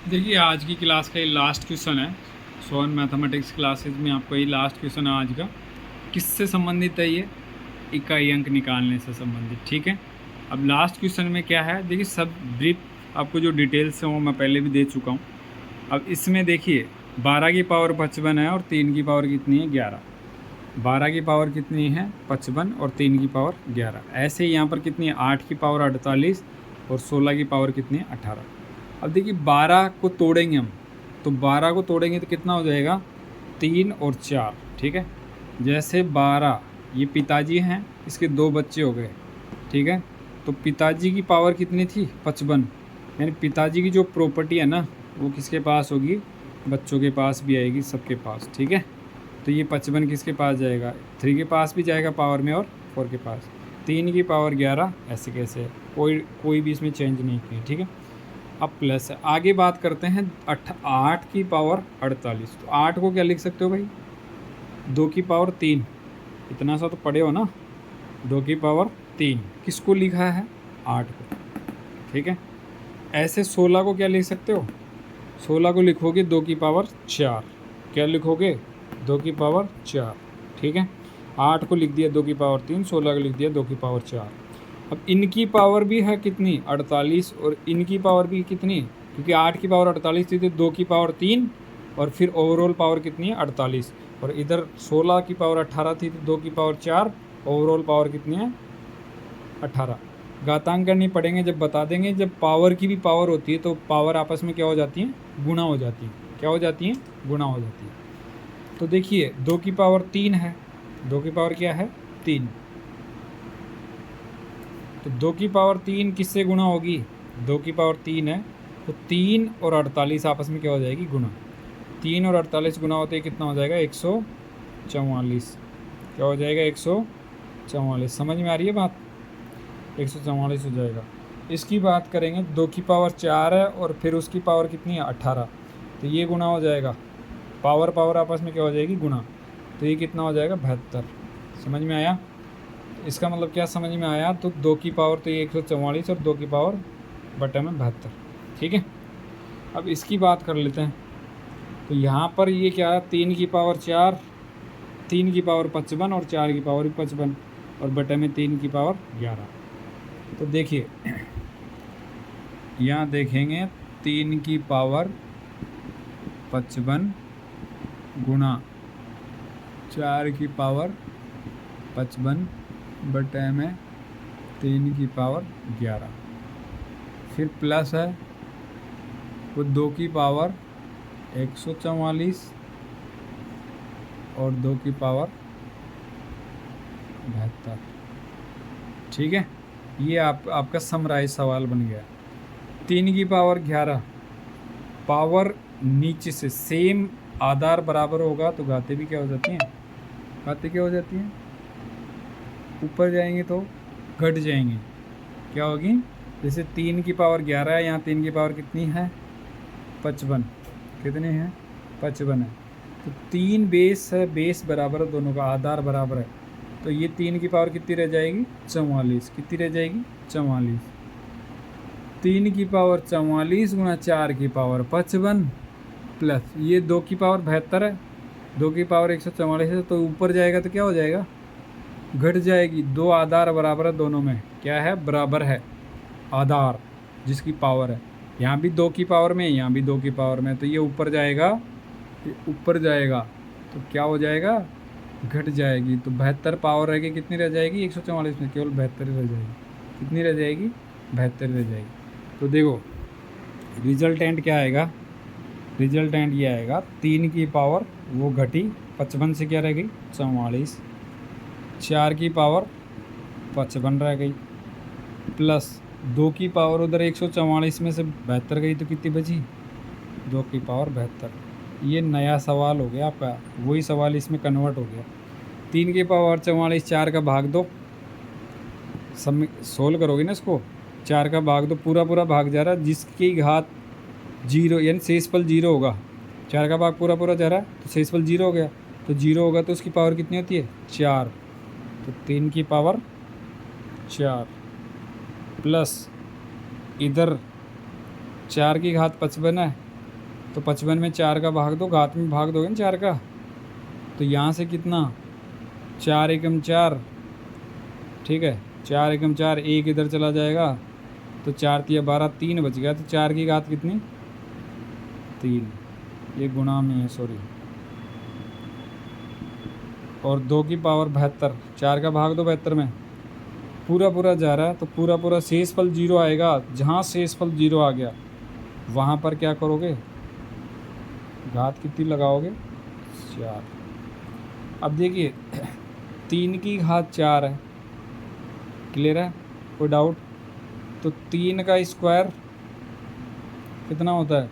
देखिए आज की क्लास का ये लास्ट क्वेश्चन है। सोन मैथमेटिक्स क्लासेस में आपका ये लास्ट क्वेश्चन है आज का। किससे संबंधित है ये? इकाई अंक निकालने से संबंधित। ठीक है, अब लास्ट क्वेश्चन में क्या है, देखिए सब ब्रीफ आपको जो डिटेल्स हैं वो मैं पहले भी दे चुका हूँ। अब इसमें देखिए 12 की पावर 55 है और 3 की पावर कितनी है 11। 12 की पावर कितनी है 55 और 3 की पावर 11। ऐसे ही यहाँ पर कितनी है 8 की पावर 48 और 16 की पावर कितनी है 18। अब देखिए 12 को तोड़ेंगे हम, तो 12 को तोड़ेंगे तो कितना हो जाएगा 3 और 4। ठीक है, जैसे 12 ये पिताजी हैं, इसके 2 बच्चे हो गए। ठीक है, तो पिताजी की पावर कितनी थी 55, यानी पिताजी की जो प्रॉपर्टी है ना वो किसके पास होगी, बच्चों के पास भी आएगी, सबके पास। ठीक है, तो ये 55 किसके पास जाएगा 3 के पास भी जाएगा पावर में और 4 के पास। 3 की पावर 11 ऐसे कैसे है, कोई भी इसमें चेंज नहीं किया। ठीक है, अब प्लस है। आगे बात करते हैं 8 की पावर 48। तो 8 को क्या लिख सकते हो भाई 2 की पावर 3, इतना सा तो पढ़े हो ना। 2 की पावर 3 किसको लिखा है 8 को। ठीक है, ऐसे 16 को क्या लिख सकते हो, 16 को लिखोगे 2 की पावर 4। क्या लिखोगे 2 की पावर 4। ठीक है, 8 को लिख दिया 2 की पावर 3, 16 को लिख दिया 2 की पावर 4। अब इनकी पावर भी है कितनी 48 और इनकी पावर भी कितनी, क्योंकि 8 की पावर 48 थी तो 2 की पावर 3 और फिर ओवरऑल पावर कितनी है 48। और इधर 16 की पावर 18 थी तो 2 की पावर 4, ओवरऑल पावर कितनी है 18। घातांक करनी पड़ेंगे जब बता देंगे। जब पावर की भी पावर होती है तो पावर आपस में क्या हो जाती है गुणा हो जाती है। क्या हो जाती है गुणा हो जाती है। तो देखिए 2 की पावर 3 है, 2 की पावर क्या है 3, तो 2 की पावर 3 किससे गुणा होगी, 2 की पावर 3 है तो 3 और 48 आपस में क्या हो जाएगी गुणा। 3 और 48 गुणा होते ही कितना हो जाएगा 144। क्या हो जाएगा 144। समझ में आ रही है बात, 144 हो जाएगा। इसकी बात करेंगे 2 की पावर 4 है और फिर उसकी पावर कितनी है 18, तो ये गुणा हो जाएगा। पावर पावर आपस में क्या हो जाएगी गुणा, तो ये कितना हो जाएगा 72। समझ में आया, इसका मतलब क्या समझ में आया, तो 2 की पावर तो ये 144 और 2 की पावर बटे में 72। ठीक है, अब इसकी बात कर लेते हैं। तो यहाँ पर ये क्या है 3 की पावर 4, 3 की पावर 55 और 4 की पावर 55 और बटे में 3 की पावर 11। तो देखिए यहाँ देखेंगे 3 की पावर 55 गुणा 4 की पावर 55 बटे में 3 की पावर 11, फिर प्लस है वो 2 की पावर 144 और 2 की पावर 72। ठीक है, ये आपका समराइज सवाल बन गया। 3 की पावर 11, पावर नीचे से सेम आधार बराबर होगा तो घाते भी क्या हो जाती हैं, घाते क्या हो जाती हैं ऊपर जाएंगे तो घट जाएंगे। क्या होगी, जैसे 3 की पावर 11 है, यहाँ 3 की पावर कितनी है 55, कितनी है 55 है, तो 3 बेस है, बेस बराबर है दोनों का, आधार बराबर है, तो ये 3 की पावर कितनी रह जाएगी 44। कितनी रह जाएगी 44। 3 की पावर 44 गुणा 4 की पावर 55 प्लस ये 2 की पावर 72 है, 2 की पावर 144 है, तो ऊपर जाएगा तो क्या हो जाएगा घट जाएगी। 2 आधार बराबर है दोनों में, क्या है बराबर है आधार जिसकी पावर है। यहाँ भी 2 की पावर में, यहाँ भी 2 की पावर में, तो ये ऊपर जाएगा, ये ऊपर जाएगा तो क्या हो जाएगा घट जाएगी। तो 72 पावर रह गई, कितनी रह जाएगी 144 में केवल 72 रह जाएगी। कितनी रह जाएगी 72 रह जाएगी। तो देखो रिजल्टेंट क्या आएगा, रिजल्टेंट ये आएगा 3 की पावर वो घटी 55 से क्या रह गई 44, 4 की पावर 55 रह गई, प्लस 2 की पावर उधर 144 में से 72 गई तो कितनी बची 2 की पावर 72। ये नया सवाल हो गया आपका, वही सवाल इसमें कन्वर्ट हो गया। 3 की पावर 44, 4 का भाग दो, सब सोल्व करोगे ना इसको, 4 का भाग दो, पूरा पूरा भाग जा रहा है, जिसकी घात 0 यानी शेषफल 0 होगा। 4 का भाग पूरा पूरा जा रहा है तो शेषफल 0 हो गया, तो 0 होगा तो उसकी पावर कितनी होती है 4, तो 3 की पावर 4 प्लस इधर 4 की घात 55 है तो 55 में 4 का भाग दो, घात में भाग दोगे ना 4 का, तो यहाँ से कितना 4 एकम 4, ठीक है 4 एकम 4, एक इधर चला जाएगा तो 4 तिया 12, 3 बच गया, तो 4 की घात कितनी 3, ये गुणा में है सॉरी, और 2 की पावर 72, 4 का भाग दो 72 में, पूरा पूरा जा रहा है तो पूरा पूरा शेषफल 0 आएगा। जहाँ शेषफल 0 आ गया वहाँ पर क्या करोगे, घात कितनी लगाओगे 4। अब देखिए 3 की घात 4 है, क्लियर है, कोई डाउट? तो 3 का स्क्वायर कितना होता है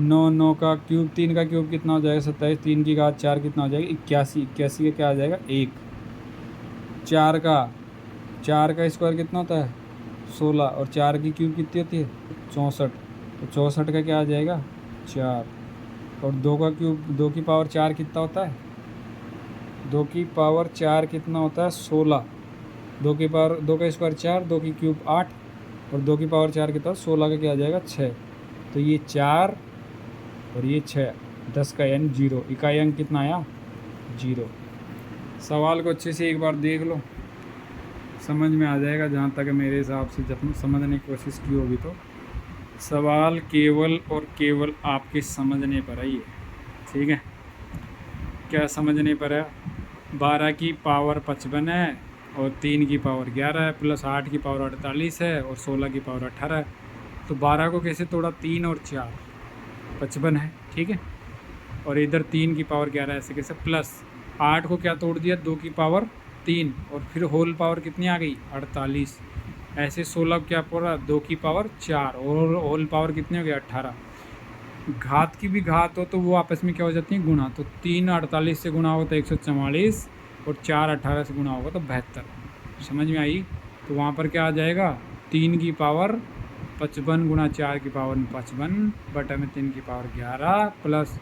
9, 9 का क्यूब, 3 का क्यूब कितना हो जाएगा 27, 3 की घात 4 कितना हो जाएगा 81, 81 का क्या आ जाएगा 1, 4 का स्क्वायर कितना होता है 16, और 4 की क्यूब कितनी होती है 64, तो 64 का क्या आ जाएगा 4, और 2 का क्यूब 2 की पावर 4 कितना होता है 2 की पावर 4 कितना होता है 16, 2 की पावर 2 का स्क्वायर 4, 2 की क्यूब 8, और 2 की पावर 4 कितना 16 का क्या आ जाएगा 6, तो ये 4 और ये 6, 10 का यानी 0, इकाई अंक कितना आया 0। सवाल को अच्छे से एक बार देख लो, समझ में आ जाएगा, जहाँ तक मेरे हिसाब से जब समझने की कोशिश की होगी तो सवाल केवल और केवल आपके समझने पर ही है, ठीक है। क्या समझने पर है, 12 की पावर 55 है और 3 की पावर 11 है, प्लस 8 की पावर 48 है और 16 की पावर 18 है, तो 12 को कैसे तोड़ा 3 और 4, 55 है, ठीक है, और इधर 3 की पावर 11 ऐसे कैसे, प्लस 8 को क्या तोड़ दिया 2 की पावर 3, और फिर होल पावर कितनी आ गई 48, ऐसे 16 क्या पूरा 2 की पावर 4, और होल पावर कितनी हो गई 18। घात की भी घात हो तो वो आपस में क्या हो जाती है गुणा, तो 3 48 से गुणा होगा तो 144, और 4 18 से गुणा होगा तो 72, समझ में आई? तो वहाँ पर क्या आ जाएगा 3 की पावर 55 गुणा 4 की पावर 55 बटा में 3 की पावर 11 प्लस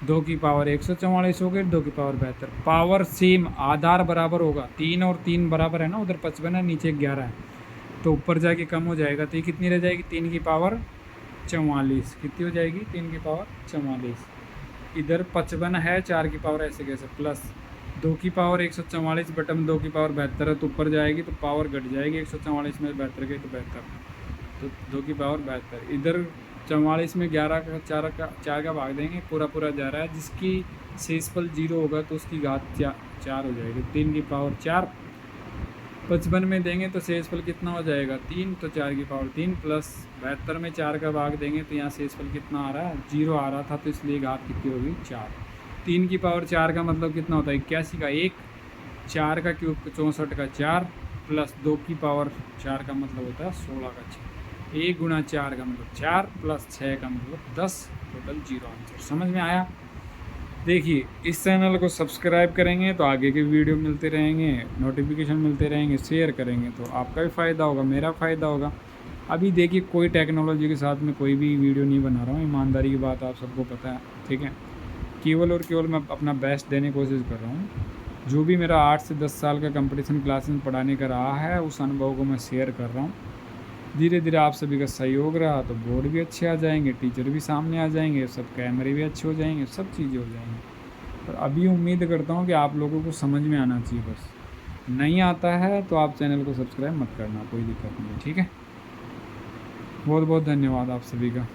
2 की पावर 144 हो गई, 2 की पावर 72, पावर सेम आधार बराबर होगा, 3 और 3 बराबर है ना, उधर 55 है नीचे 11 है, तो ऊपर जाके कम हो जाएगा, तो ये कितनी रह जाएगी 3 की पावर 44, कितनी हो जाएगी 3 की पावर 44, इधर 55 है 4 की पावर ऐसे कैसे, प्लस 2 की पावर 144 बटा में 2 की पावर 72 है, तो ऊपर जाएगी तो पावर घट जाएगी, 144 में 72 गई तो 72, तो 2 की पावर 72, इधर 44 में 11 का 4 का भाग देंगे, पूरा पूरा जा रहा है, जिसकी शेषफल 0 होगा तो उसकी घात 4 हो जाएगी, 3 की पावर 4, 55 में देंगे तो शेषफल कितना हो जाएगा 3, तो 4 की पावर 3, प्लस 72 में 4 का भाग देंगे तो यहाँ शेषफल कितना आ रहा है 0 आ रहा था, तो इसलिए घात कितनी होगी 4, 3 की पावर 4 का मतलब कितना होता है 81 का 1, 4 का क्यूब 64 का 4, प्लस 2 की पावर 4 का मतलब होता है 16 का 6, 1 गुणा 4 का मतलब 4 प्लस 6 का मतलब 10, टोटल 0 आंसर। समझ में आया? देखिए इस चैनल को सब्सक्राइब करेंगे तो आगे के वीडियो मिलते रहेंगे, नोटिफिकेशन मिलते रहेंगे, शेयर करेंगे तो आपका भी फ़ायदा होगा, मेरा फ़ायदा होगा। अभी देखिए कोई टेक्नोलॉजी के साथ में कोई भी वीडियो नहीं बना रहा हूँ, ईमानदारी की बात आप सबको पता है, ठीक है। केवल और केवल मैं अपना बेस्ट देने की कोशिश कर रहा हूँ, जो भी मेरा 8 से 10 साल का कंपटीशन क्लासेस में पढ़ाने का रहा है उस अनुभव को मैं शेयर कर रहा हूँ। धीरे धीरे आप सभी का सहयोग रहा तो बोर्ड भी अच्छे आ जाएंगे, टीचर भी सामने आ जाएंगे, सब कैमरे भी अच्छे हो जाएंगे, सब चीज़ें हो जाएंगी। पर अभी उम्मीद करता हूँ कि आप लोगों को समझ में आना चाहिए, बस नहीं आता है तो आप चैनल को सब्सक्राइब मत करना, कोई दिक्कत नहीं है, ठीक है। बहुत बहुत धन्यवाद आप सभी का।